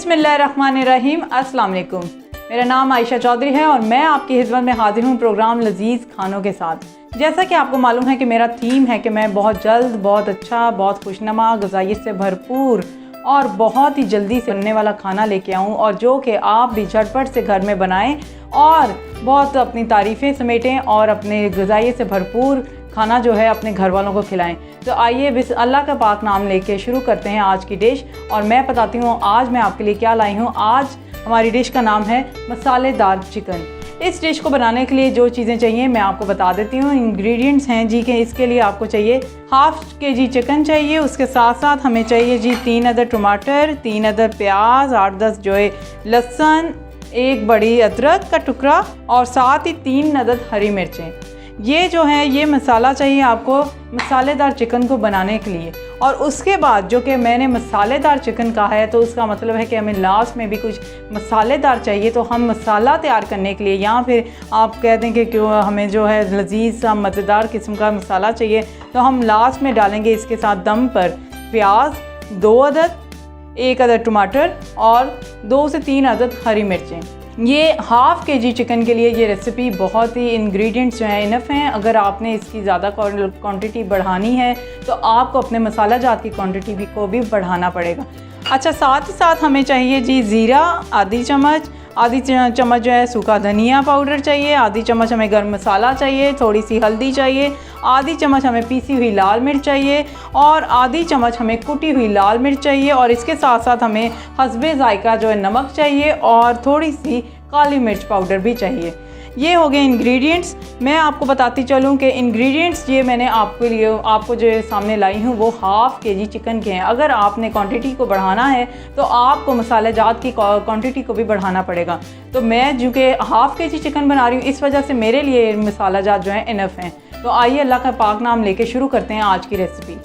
बिस्मिल्लाहिर्रहमानिर्रहीम। अस्सलाम वालेकुम। मेरा नाम आयशा चौधरी है और मैं आपकी खिदमत में हाजिर हूँ प्रोग्राम लजीज़ खानों के साथ। जैसा कि आपको मालूम है कि मेरा थीम है कि मैं बहुत जल्द, बहुत अच्छा, बहुत खुशनुमा, ग़िज़ाइयत से भरपूर और बहुत ही जल्दी से बनने वाला खाना लेके आऊँ और जो कि आप भी झटपट से घर में बनाएं और बहुत अपनी तारीफ़ें समेटें और अपने ग़िज़ाइयत से भरपूर खाना जो है अपने घर वालों को खिलाएं। तो आइए बिस अल्लाह का पाक नाम लेके शुरू करते हैं आज की डिश और मैं बताती हूँ आज मैं आपके लिए क्या लाई हूँ। आज हमारी डिश का नाम है मसालेदार चिकन। इस डिश को बनाने के लिए जो चीज़ें चाहिए मैं आपको बता देती हूँ। इंग्रेडिएंट्स हैं जी कि इसके लिए आपको चाहिए हाफ़ kg चिकन चाहिए, उसके साथ साथ हमें चाहिए जी 3 अदद टमाटर, 3 अदद प्याज, 8-10 जो है लहसुन, 1 बड़ी अदरक का टुकड़ा और साथ ही 3 अदद हरी मिर्चें। ये जो है ये मसाला चाहिए आपको मसालेदार चिकन को बनाने के लिए। और उसके बाद जो कि मैंने मसालेदार चिकन कहा है तो उसका मतलब है कि हमें लास्ट में भी कुछ मसालेदार चाहिए। तो हम मसाला तैयार करने के लिए या फिर आप कह दें कि क्यों हमें जो है लजीज सा मज़ेदार किस्म का मसाला चाहिए तो हम लास्ट में डालेंगे इसके साथ दम पर प्याज 2 अदद, 1 अदद टमाटर और 2 से 3 अदद हरी मिर्चें। ये हाफ़ kg चिकन के लिए ये रेसिपी बहुत ही इंग्रेडिएंट्स जो हैं इनफ हैं। अगर आपने इसकी ज़्यादा क्वांटिटी बढ़ानी है तो आपको अपने मसाला जात की क्वांटिटी भी को भी बढ़ाना पड़ेगा। अच्छा, साथ ही साथ हमें चाहिए जी ज़ीरा आधी चम्मच जो है सूखा धनिया पाउडर चाहिए, आधी चम्मच हमें गर्म मसाला चाहिए, थोड़ी सी हल्दी चाहिए, आधी चम्मच हमें पीसी हुई लाल मिर्च चाहिए और आधी चम्मच हमें कुटी हुई लाल मिर्च चाहिए और इसके साथ साथ हमें हस्बे ज़ायका जो है नमक चाहिए और थोड़ी सी काली मिर्च पाउडर भी चाहिए। ये हो गए इंग्रेडिएंट्स। मैं आपको बताती चलूँ कि इंग्रेडिएंट्स ये मैंने आपको जो सामने लाई हूँ वो हाफ़ kg चिकन के हैं। अगर आपने क्वांटिटी को बढ़ाना है तो आपको मसाले जात की क्वांटिटी को भी बढ़ाना पड़ेगा। तो मैं जो कि हाफ़ kg चिकन बना रही हूँ इस वजह से मेरे लिए मसाला जात जो है इनफ हैं। तो आइए अल्लाह का पाक नाम लेके शुरू करते हैं आज की रेसिपी।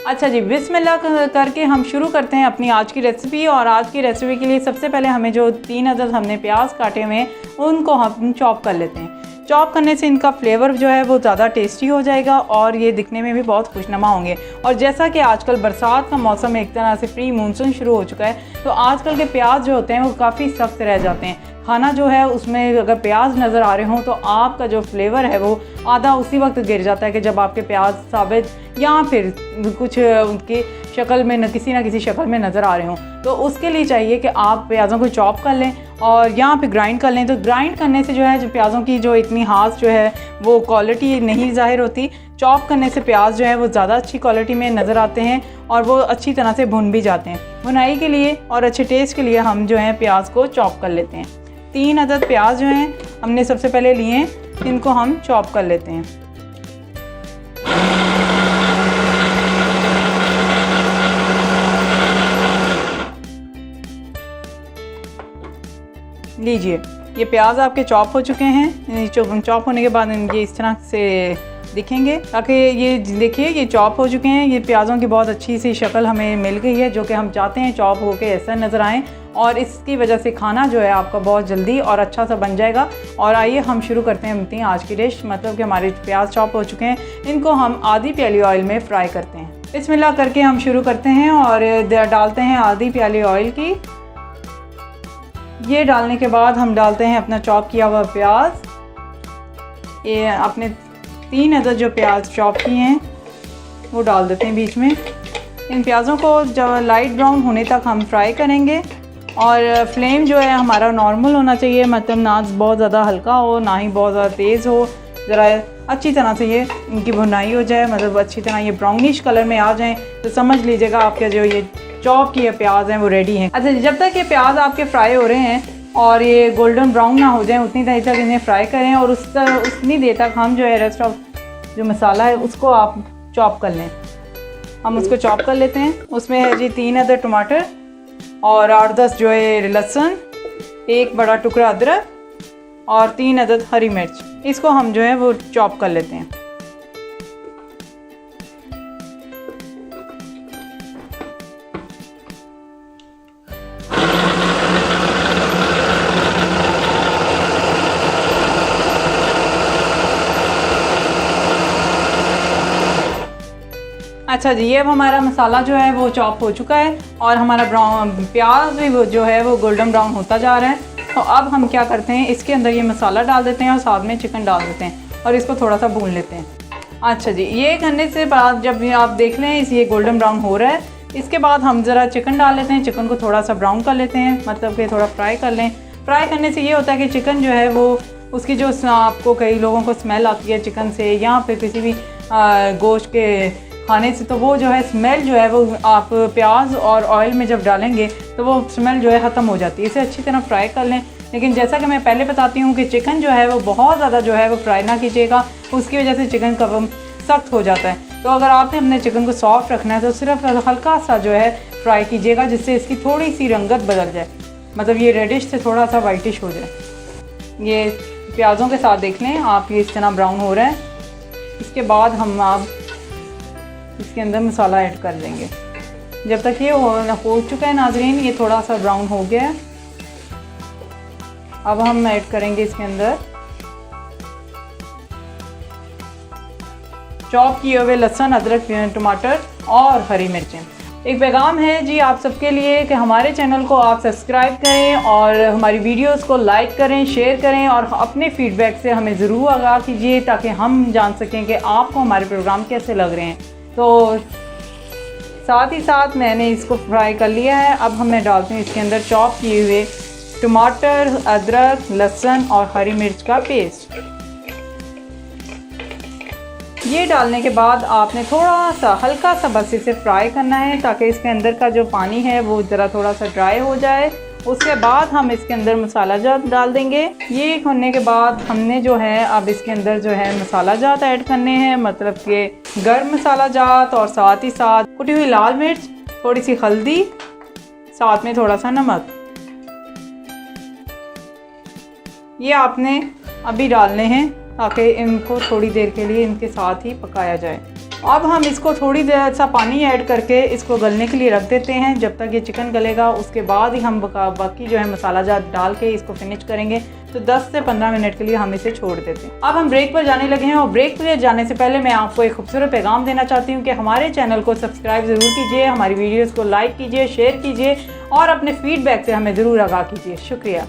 अच्छा जी, बिस्मिल्लाह करके हम शुरू करते हैं अपनी आज की रेसिपी। और आज की रेसिपी के लिए सबसे पहले हमें जो 3 अदद हमने प्याज काटे हुए हैं उनको हम चॉप कर लेते हैं। चॉप करने से इनका फ्लेवर जो है वो ज़्यादा टेस्टी हो जाएगा और ये दिखने में भी बहुत खुशनुमा होंगे। और जैसा कि आजकल बरसात का मौसम एक तरह से प्री मानसून शुरू हो चुका है तो आजकल के प्याज जो होते हैं वो काफ़ी सख्त रह जाते हैं। खाना जो है उसमें अगर प्याज नज़र आ रहे हों तो आपका जो फ्लेवर है वो आधा उसी वक्त गिर जाता है कि जब आपके प्याज साबित या फिर कुछ उनकी शक्ल में किसी ना किसी शक्ल में नज़र आ रहे हों। तो उसके लिए चाहिए कि आप प्याज़ों को चॉप कर लें और यहाँ पे ग्राइंड कर लें। तो ग्राइंड करने से जो है जो प्याज़ों की जो इतनी हाथ जो है वो क्वालिटी नहीं ज़ाहिर होती। चॉप करने से प्याज जो है वो ज़्यादा अच्छी क्वालिटी में नज़र आते हैं और वो अच्छी तरह से भुन भी जाते हैं। भुनाई के लिए और अच्छे टेस्ट के लिए हम जो है प्याज को चॉप कर लेते हैं। 3 अदद प्याज जो हैं हमने सबसे पहले लिए हैं, इनको हम चॉप कर लेते हैं। लीजिए, ये प्याज आपके चॉप हो चुके हैं। चॉप होने के बाद ये इस तरह से दिखेंगे ताकि ये देखिए ये चॉप हो चुके हैं। ये प्याज़ों की बहुत अच्छी सी शक्ल हमें मिल गई है जो कि हम चाहते हैं चॉप होके ऐसा नज़र आएँ और इसकी वजह से खाना जो है आपका बहुत जल्दी और अच्छा सा बन जाएगा। और आइए हम शुरू करते हैं अपनी आज की डिश। मतलब कि हमारे प्याज चॉप हो चुके हैं, इनको हम आधी प्याली ऑयल में फ्राई करते हैं। बिस्मिल्लाह करके हम शुरू करते हैं और डालते हैं आधी प्याली ऑयल की। ये डालने के बाद हम डालते हैं अपना चॉप किया हुआ प्याज। ये अपने 3 अदद जो प्याज चॉप किए हैं वो डाल देते हैं बीच में। इन प्याज़ों को जब लाइट ब्राउन होने तक हम फ्राई करेंगे और फ्लेम जो है हमारा नॉर्मल होना चाहिए। मतलब ना बहुत ज़्यादा हल्का हो ना ही बहुत ज़्यादा तेज़ हो, ज़रा अच्छी तरह से ये इनकी भुनाई हो जाए, मतलब अच्छी तरह ये ब्राउनिश कलर में आ जाएँ तो समझ लीजिएगा आपके जो ये चॉप किए प्याज हैं वो रेडी हैं। अच्छा, जब तक ये प्याज आपके फ्राई हो रहे हैं और ये गोल्डन ब्राउन ना हो जाए उतनी देर तक इन्हें फ्राई करें और उतनी देर तक हम जो है रेस्ट ऑफ जो मसाला है उसको आप चॉप कर लें। हम उसको चॉप कर लेते हैं। उसमें है जी 3 अदद टमाटर और 8-10 जो है लहसुन, 1 बड़ा टुकड़ा अदरक और 3 अदद हरी मिर्च। इसको हम जो है वो चॉप कर लेते हैं। अच्छा जी, ये अब हमारा मसाला जो है वो चॉप हो चुका है और हमारा ब्राउन प्याज भी वो जो है वो गोल्डन ब्राउन होता जा रहा है। तो अब हम क्या करते हैं, इसके अंदर ये मसाला डाल देते हैं और साथ में चिकन डाल देते हैं और इसको थोड़ा सा भून लेते हैं। अच्छा जी, ये करने से बाद जब आप देख लें ये गोल्डन ब्राउन हो रहा है, इसके बाद हम ज़रा चिकन डाल लेते हैं। चिकन को थोड़ा सा ब्राउन कर लेते हैं, मतलब कि थोड़ा फ्राई कर लें। फ्राई करने से ये होता है कि चिकन जो है वो उसकी जो आपको कई लोगों को स्मेल आती है चिकन से या फिर किसी भी गोश्त के खाने से, तो वो जो है स्मेल जो है वो आप प्याज और ऑयल में जब डालेंगे तो वो स्मेल जो है ख़त्म हो जाती है। इसे अच्छी तरह फ्राई कर लें। लेकिन जैसा कि मैं पहले बताती हूँ कि चिकन जो है वो बहुत ज़्यादा जो है वो फ्राई ना कीजिएगा, उसकी वजह से चिकन का सख्त हो जाता है। तो अगर आपने अपने चिकन को सॉफ्ट रखना है तो सिर्फ हल्का सा जो है फ्राई कीजिएगा, जिससे इसकी थोड़ी सी रंगत बदल जाए, मतलब ये रेडिश से थोड़ा सा वाइटिश हो जाए। ये प्याज़ों के साथ देख लें आप, ये इस तरह ब्राउन हो रहा है। इसके बाद हम आप इसके अंदर मसाला ऐड कर देंगे। जब तक ये हो चुका है नाज़रीन, ये थोड़ा सा ब्राउन हो गया है। अब हम ऐड करेंगे इसके अंदर चॉप किए हुए लहसुन, अदरक, टमाटर और हरी मिर्चें। एक पैगाम है जी आप सबके लिए कि हमारे चैनल को आप सब्सक्राइब करें और हमारी वीडियोस को लाइक करें, शेयर करें और अपने फीडबैक से हमें ज़रूर आगाह कीजिए ताकि हम जान सकें कि आपको हमारे प्रोग्राम कैसे लग रहे हैं। तो साथ ही साथ मैंने इसको फ्राई कर लिया है। अब मैं डालती हूँ इसके अंदर चॉप किए हुए टमाटर, अदरक, लहसुन और हरी मिर्च का पेस्ट। ये डालने के बाद आपने थोड़ा सा हल्का सा बस इसे फ्राई करना है ताकि इसके अंदर का जो पानी है वो ज़रा थोड़ा सा ड्राई हो जाए। उसके बाद हम इसके अंदर मसाला जात डाल देंगे। ये होने के बाद हमने जो है अब इसके अंदर जो है मसाला जात ऐड करने हैं, मतलब कि गर्म मसाला जात और साथ ही साथ कुटी हुई लाल मिर्च, थोड़ी सी हल्दी, साथ में थोड़ा सा नमक। ये आपने अभी डालने हैं ताकि इनको थोड़ी देर के लिए इनके साथ ही पकाया जाए। अब हम इसको थोड़ी देर सा पानी ऐड करके इसको गलने के लिए रख देते हैं जब तक ये चिकन गलेगा। उसके बाद ही हम बाकी जो है मसाला जात डाल के इसको फिनिश करेंगे। तो 10 से 15 मिनट के लिए हम इसे छोड़ देते हैं। अब हम ब्रेक पर जाने लगे हैं और ब्रेक पर जाने से पहले मैं आपको एक खूबसूरत पैगाम देना चाहती हूँ कि हमारे चैनल को सब्सक्राइब ज़रूर कीजिए, हमारी वीडियोज़ को लाइक कीजिए, शेयर कीजिए और अपने फीडबैक से हमें ज़रूर आगाह कीजिए। शुक्रिया।